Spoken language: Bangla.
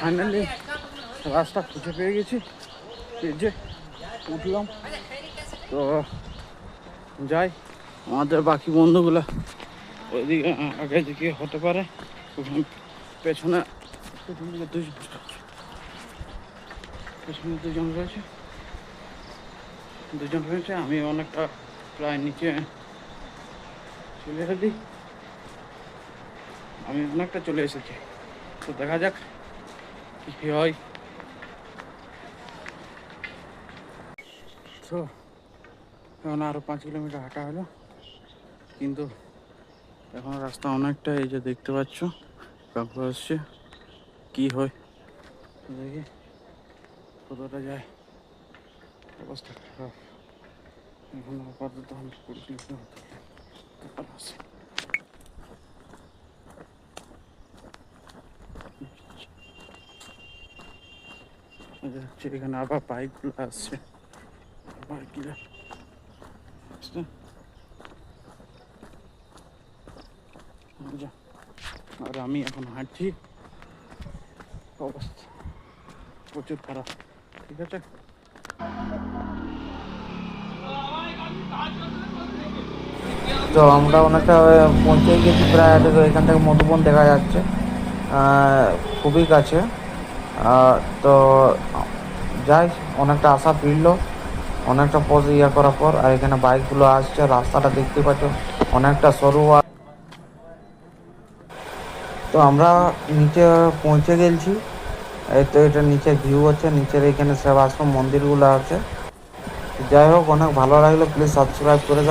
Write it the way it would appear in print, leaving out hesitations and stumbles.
ফাইনালি রাস্তা খুঁজে পেয়ে গেছি, এই যে উঠলাম। তো যাই, আমাদের বাকি বন্ধুগুলা ওইদিকে আগে দিকে হতে পারে, পেছনে দুজন রয়েছে, আমি অনেকটা প্রায় নিচে চলে এসেছি, চলে এসেছি। তো দেখা যাক কি হয়। তো এখন আরো 5 কিলোমিটার হাঁটা হলো, কিন্তু এখন রাস্তা অনেকটা, এই যে দেখতে পাচ্ছ কাকু আসছে, কি হয় দেখি কতটা যায়। অবস্থা খারাপ, এখন আপাতত 20 কিলোমিটার আছে। এখানে আবার বাইকগুলো আসছে, আর আমি এখন হাঁটছি, অবস্থা প্রচুর খারাপ। ঠিক আছে, তো আমরা অনেকটা পৌঁছে গেছি প্রায়। তো এখান থেকে মধুবন দেখা যাচ্ছে খুবই কাছে। তো যাই, অনেকটা আশা ফিরল অনেকটা পথ করার পর। আর এখানে বাইকগুলো আসছে, রাস্তাটা দেখতে পাচ্ছ অনেকটা সরু। তো আমরা নিচে পৌঁছে গেছি। এই তো এটা নিচে ভিউ আছে, নিচের এখানে সেবাশ্রম মন্দিরগুলো আছে। যাই হোক, অনেক ভালো লাগলো। প্লিজ সাবস্ক্রাইব করে